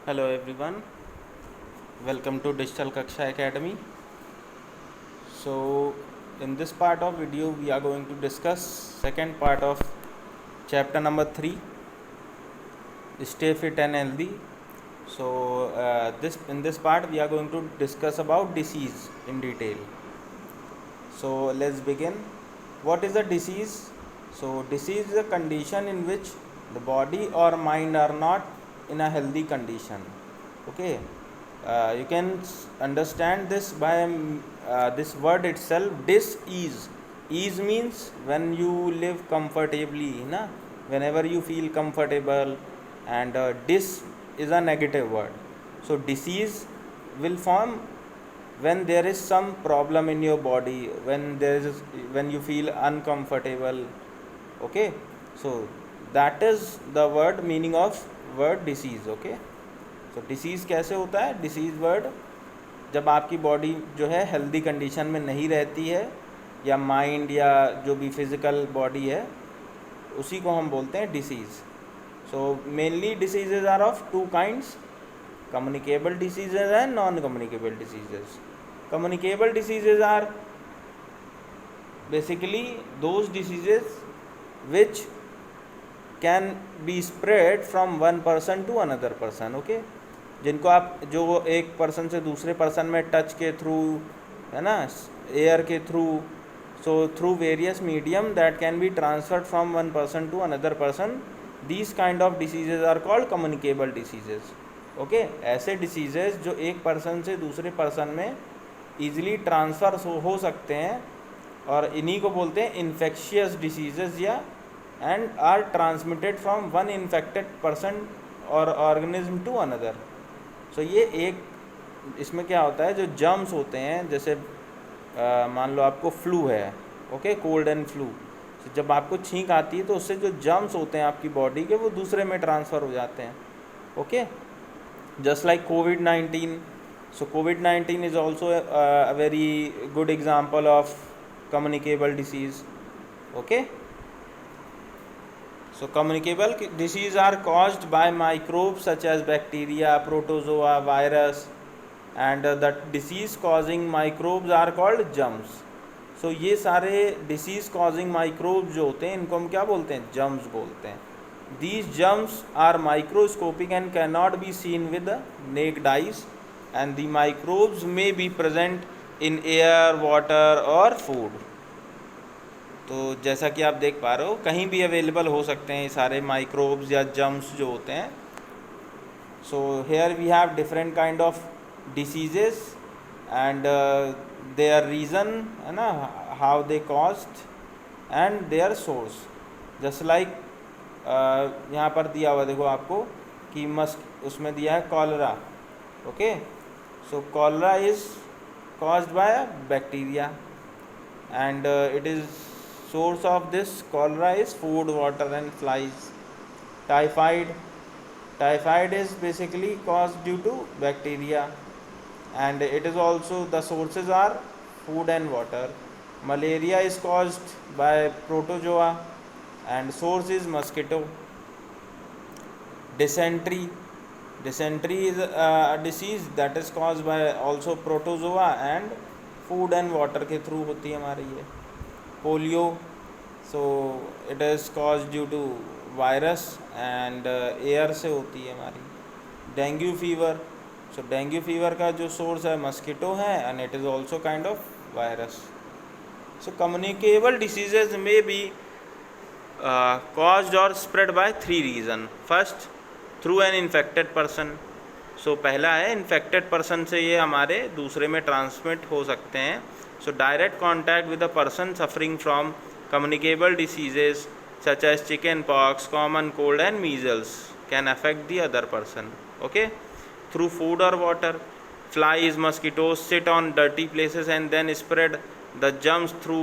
Hello everyone, welcome to Digital Kaksha Academy. So in this part of video we are going to discuss second part of chapter number 3, stay fit and healthy. So this in this part we are going to discuss about disease in detail. So let's begin. What is a disease? So disease is a condition in which the body or mind are not in a healthy condition. Okay, you can understand this by this word itself, dis-ease. Ease means when you live comfortably, na? Whenever you feel comfortable, and dis is a negative word. So disease will form when there is some problem in your body, when you feel uncomfortable. Okay, so that is the word meaning of word disease. Okay, तो disease कैसे होता है? Disease word जब आपकी body जो है healthy condition में नहीं रहती है, या माइंड या जो भी फिज़िकल बॉडी है, उसी को हम बोलते हैं disease. So mainly diseases are of two kinds, communicable diseases and non communicable diseases. Communicable diseases are basically those diseases which can be spread from one person to another person. Okay, जिनको आप जो एक person से दूसरे person में touch के through, है ना, एयर के थ्रू, so through various medium that can be transferred from one person to another person, these kind of diseases are called communicable diseases. Okay, ऐसे डिसीजेज जो एक पर्सन से दूसरे पर्सन में ईजिली ट्रांसफ़र हो सकते हैं, और इन्हीं को बोलते हैं इन्फेक्शियस डिसीजेज, या and are transmitted from one infected person or organism to another. So ये एक, इसमें क्या होता है, जो जर्म्स होते हैं, जैसे मान लो आपको फ्लू है, ओके, कोल्ड एंड फ्लू, जब आपको छींक आती है तो उससे जो जर्म्स होते हैं आपकी बॉडी के, वो दूसरे में ट्रांसफ़र हो जाते हैं. Okay, just like covid. So covid is also a very good example of communicable disease. Okay, so communicable disease are caused by microbes such as bacteria, protozoa, virus, and the disease causing microbes are called germs. So ये सारे disease causing microbes जो होते हैं, इनको हम क्या बोलते हैं? germs बोलते हैं. These germs are microscopic and cannot be seen with the naked eyes, and the microbes may be present in air, water और फूड. तो जैसा कि आप देख पा रहे हो, कहीं भी अवेलेबल हो सकते हैं ये सारे माइक्रोब्स या जर्म्स जो होते हैं. So here we have different kind of diseases and their reason, है ना, how they caused and their source. Just like यहाँ पर दिया हुआ देखो आपको कि उसमें दिया है cholera. Okay, so cholera is caused by a bacteria, and it is source of this cholera is food, water and flies. Typhoid is basically caused due to bacteria, and it is also, the sources are food and water. Malaria is caused by protozoa and source is mosquito. Dysentery is a disease that is caused by also protozoa and food and water के through होती है हमारी ये. Polio, so it is caused due to virus and air से होती है हमारी. Dengue fever, so dengue fever का जो सोर्स है मस्किटो है, and it is also kind of virus. So communicable diseases may be caused or spread by three reasons. First, through an infected person. So पहला है infected person से ये हमारे दूसरे में ट्रांसमिट हो सकते हैं. So direct contact with a person suffering from communicable diseases such as chicken pox, common cold and measles can affect the other person. Okay, through food और water, flies, mosquitoes sit on dirty places and then spread the germs through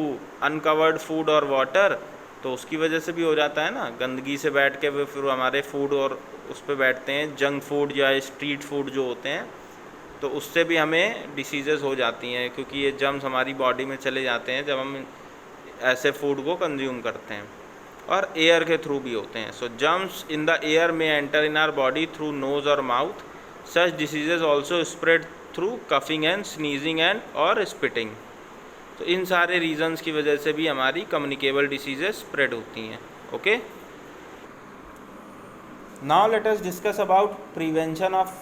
uncovered food और water. तो उसकी वजह से भी हो जाता है ना, गंदगी से बैठ के वे फिर हमारे फूड और उस पर बैठते हैं, जंक फूड या स्ट्रीट फूड जो होते हैं, तो उससे भी हमें डिसीजेज़ हो जाती हैं, क्योंकि ये जर्म्स हमारी बॉडी में चले जाते हैं जब हम ऐसे फूड को कंज्यूम करते हैं. और एयर के थ्रू भी होते हैं. So germs in the air में enter in our body through nose or mouth. Such diseases also spread through coughing and sneezing and or spitting. तो इन सारे रीजंस की वजह से भी हमारी कम्युनिकेबल डिसीजेस स्प्रेड होती हैं. Okay, now let us discuss about prevention of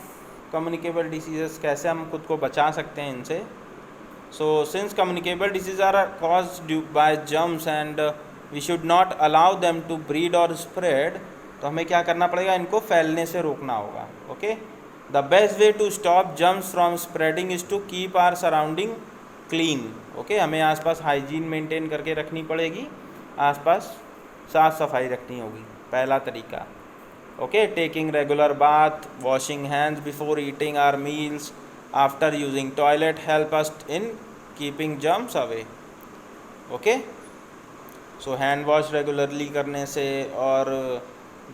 communicable diseases. कैसे हम खुद को बचा सकते हैं इनसे. So since communicable disease are caused by germs and we should not allow them to breed or spread, तो हमें क्या करना पड़ेगा, इनको फैलने से रोकना होगा. Okay, the best way to stop germs from spreading is to keep our surrounding clean. Okay, हमें आसपास हाइजीन मेंटेन करके रखनी पड़ेगी, आसपास साफ़ सफाई रखनी होगी, पहला तरीका. Okay, taking regular bath, washing hands before eating our meals, after using toilet help us in keeping germs away. Okay, so hand wash regularly करने से और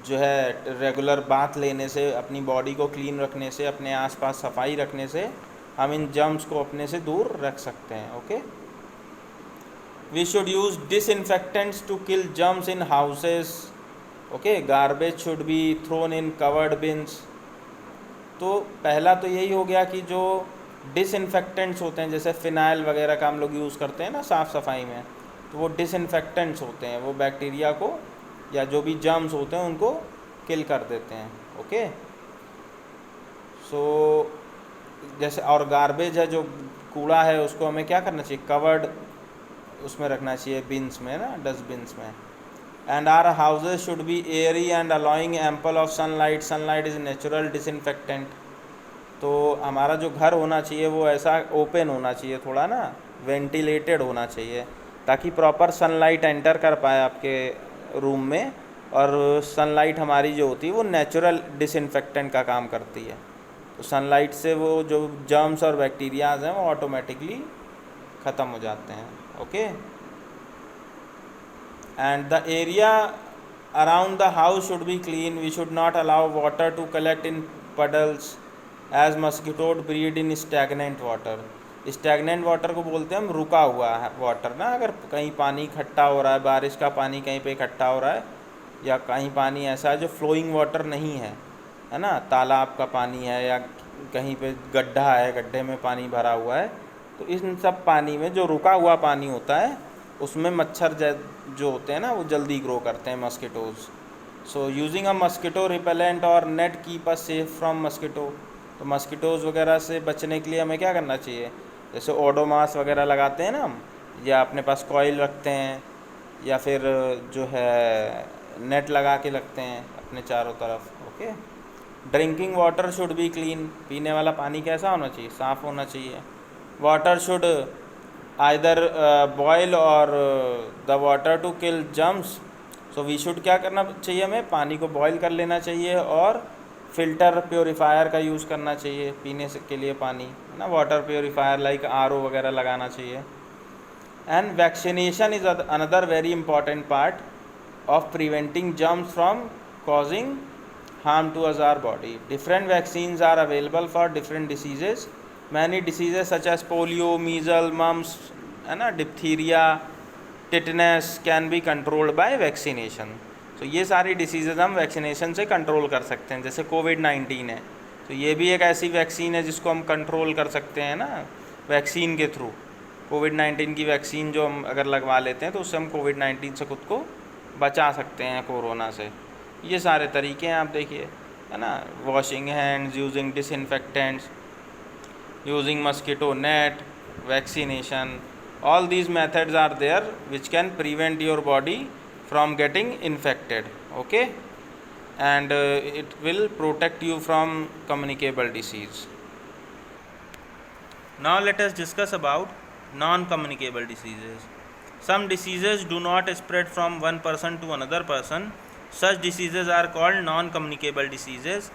जो है रेगुलर बाथ लेने से, अपनी बॉडी को क्लीन रखने से, अपने आसपास सफाई रखने से हम इन जर्म्स को अपने से दूर रख सकते हैं. Okay, we should use disinfectants to kill germs in houses. Okay, garbage should be thrown in covered bins. तो पहला तो यही हो गया कि जो डिसइंफेक्टेंट्स होते हैं, जैसे फिनाइल वगैरह का हम लोग यूज़ करते हैं ना साफ़ सफाई में, तो वो डिसइंफेक्टेंट्स होते हैं, वो बैक्टीरिया को या जो भी जर्म्स होते हैं उनको किल कर देते हैं. ओके, सो जैसे और गार्बेज है, जो कूड़ा है, उसको हमें क्या करना चाहिए, कवर्ड उसमें रखना चाहिए, बिन्स में ना, डस्टबिन्स में. And our houses should be airy and allowing ample of sunlight. Sunlight is natural disinfectant. तो हमारा जो घर होना चाहिए वो ऐसा ओपन होना चाहिए, थोड़ा ना वेंटिलेटेड होना चाहिए, ताकि प्रॉपर सनलाइट एंटर कर पाए आपके रूम में. और सनलाइट हमारी जो होती है वो नेचुरल डिसइंफेक्टेंट का काम करती है. तो सनलाइट से वो जो जर्म्स और बैक्टीरियाज हैं वो ऑटोमेटिकली ख़त्म हो जाते हैं. Okay, and the area around the house should be clean. We should not allow water to collect in puddles as mosquito breed in stagnant water. Stagnant water को बोलते हैं हम रुका हुआ है वाटर ना. अगर कहीं पानी इकट्ठा हो रहा है, बारिश का पानी कहीं पे इकट्ठा हो रहा है, या कहीं पानी ऐसा है जो फ्लोइंग वाटर नहीं है, है ना, तालाब का पानी है या कहीं पे गड्ढा है, गड्ढे में पानी भरा हुआ है, तो इन सब पानी में जो रुका हुआ पानी होता है उसमें मच्छर जो होते हैं ना वो जल्दी ग्रो करते हैं, mosquitoes. So using a mosquito repellent और net keep us safe from mosquito. तो मस्किटोज़ वगैरह से बचने के लिए हमें क्या करना चाहिए, जैसे ओडोमास वगैरह लगाते हैं ना हम, या अपने पास कॉइल रखते हैं, या फिर जो है नेट लगा के रखते हैं अपने चारों तरफ. Okay, drinking water should be clean. पीने वाला पानी कैसा होना चाहिए, साफ़ होना चाहिए. Water should either boil or the water to kill germs. So we should क्या करना चाहिए, हमें पानी को बॉयल कर लेना चाहिए और फ़िल्टर प्योरीफायर का यूज़ करना चाहिए पीने से के लिए पानी, है ना, वाटर प्योरीफायर लाइक RO वगैरह लगाना चाहिए. And vaccination is another very important part of preventing germs from causing harm to our body. Different vaccines are available for different diseases. Many diseases such as polio, measle, mumps, है ना, diphtheria, tetanus can be controlled by vaccination. तो ये सारी diseases हम vaccination से control कर सकते हैं. जैसे कोविड-19 है, तो ये भी एक ऐसी वैक्सीन है जिसको हम कंट्रोल कर सकते हैं ना वैक्सीन के थ्रू. कोविड-19 की वैक्सीन जो हम अगर लगवा लेते हैं तो उससे हम कोविड-19 से खुद को बचा सकते हैं, कोरोना से. ये सारे तरीके हैं, आप देखिए, है ना, washing hands, using disinfectants, using mosquito net, vaccination. All these methods are there which can prevent your body from getting infected. Okay, and it will protect you from communicable disease. Now let us discuss about non-communicable diseases. Some diseases do not spread from one person to another person. Such diseases are called non-communicable diseases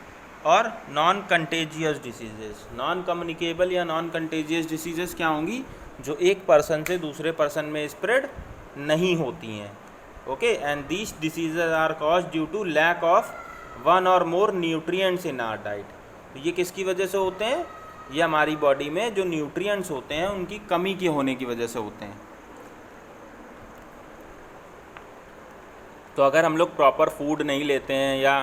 और non-contagious diseases. Non-communicable या non-contagious diseases क्या होंगी, जो एक person से दूसरे person में spread नहीं होती हैं. Okay, and these diseases are cause due to lack of one or more nutrients in our diet. ये किसकी वजह से होते हैं, ये हमारी बॉडी में जो न्यूट्रिएंट्स होते हैं उनकी कमी के होने की वजह से होते हैं. तो अगर हम लोग प्रॉपर फूड नहीं लेते हैं या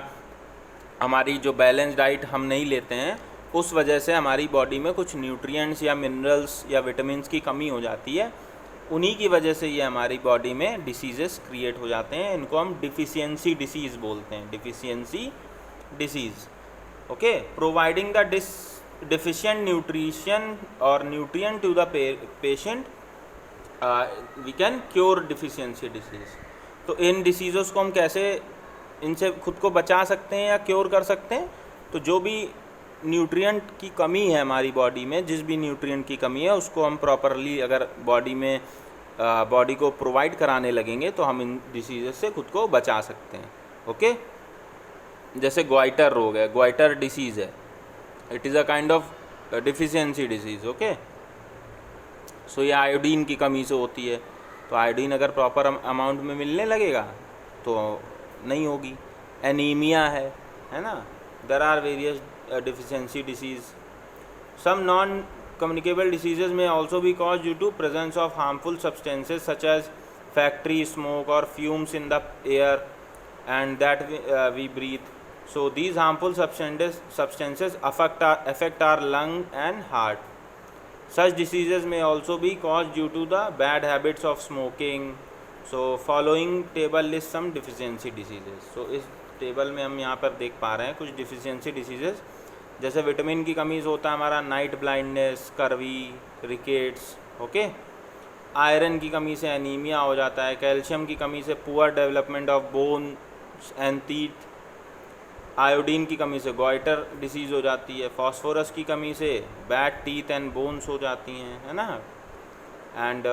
हमारी जो बैलेंस डाइट हम नहीं लेते हैं, उस वजह से हमारी बॉडी में कुछ न्यूट्रिएंट्स या मिनरल्स या विटामिन्स की कमी हो जाती है, उन्हीं की वजह से ये हमारी बॉडी में डिसीज़ेस क्रिएट हो जाते हैं। इनको हम डिफिशियंसी डिसीज़ बोलते हैं, deficiency disease. Okay, providing the deficient nutrition or nutrient to the patient, we can cure deficiency disease। तो इन डिसीज़ों को हम कैसे इनसे खुद को बचा सकते हैं या क्योर कर सकते हैं? तो जो भी न्यूट्रिएंट की कमी है हमारी बॉडी में, जिस भी न्यूट्रिएंट की कमी है उसको हम प्रॉपरली अगर बॉडी को प्रोवाइड कराने लगेंगे तो हम इन डिसीज़ से खुद को बचा सकते हैं। ओके, जैसे ग्वाइटर रोग है, ग्वाइटर डिसीज़ है, it is a kind of deficiency disease. Okay, so ये आयोडीन की कमी से होती है, तो आयोडीन अगर प्रॉपर अमाउंट में मिलने लगेगा तो नहीं होगी। एनीमिया है ना, there are various deficiency disease. Some non communicable diseases may also be caused due to presence of harmful substances such as factory smoke or fumes in the air and that we breathe. So these harmful substances affect our lung and heart. Such diseases may also be caused due to the bad habits of smoking. So following table lists some deficiency diseases. So इस table में हम यहाँ पर देख पा रहे हैं कुछ डिफिशियंसी डिसीजेस, जैसे विटामिन की कमी से होता है हमारा night blindness, scurvy, rickets. Okay, iron की कमी से एनीमिया हो जाता है, कैल्शियम की कमी से poor development of bones and teeth, iodine की कमी से गॉइटर डिसीज़ हो जाती है, फास्फोरस की कमी से बैड टीथ एंड बोन्स हो जाती हैं, है ना, एंड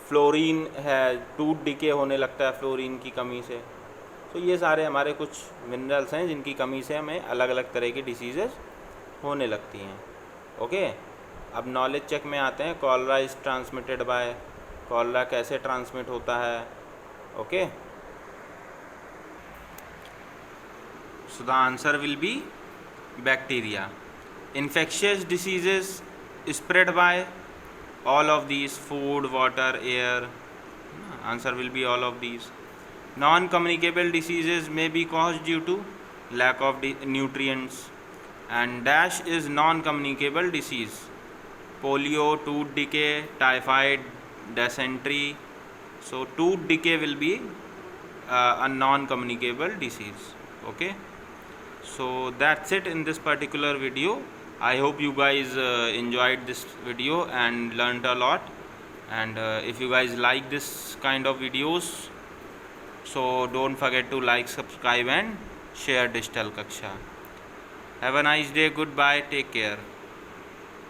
फ्लोरीन है, टूथ डिके होने लगता है फ्लोरीन की कमी से। तो ये सारे हमारे कुछ मिनरल्स हैं जिनकी कमी से हमें अलग अलग तरह की डिसीज़ेस होने लगती हैं। ओके, अब नॉलेज चेक में आते हैं। Cholera is transmitted by, cholera कैसे ट्रांसमिट होता है? Okay, so the answer will be bacteria. Infectious diseases spread by all of these, food, water, air. Answer will be all of these. Non-communicable diseases may be caused due to lack of nutrients, and dash is non-communicable disease: polio, tooth decay, typhoid, dysentery. So tooth decay will be a non-communicable disease. Okay, so that's it in this particular video. I hope you guys enjoyed this video and learned a lot, and if you guys like this kind of videos, so don't forget to like, subscribe and share Digital Kaksha. Have a nice day. Goodbye. Take care.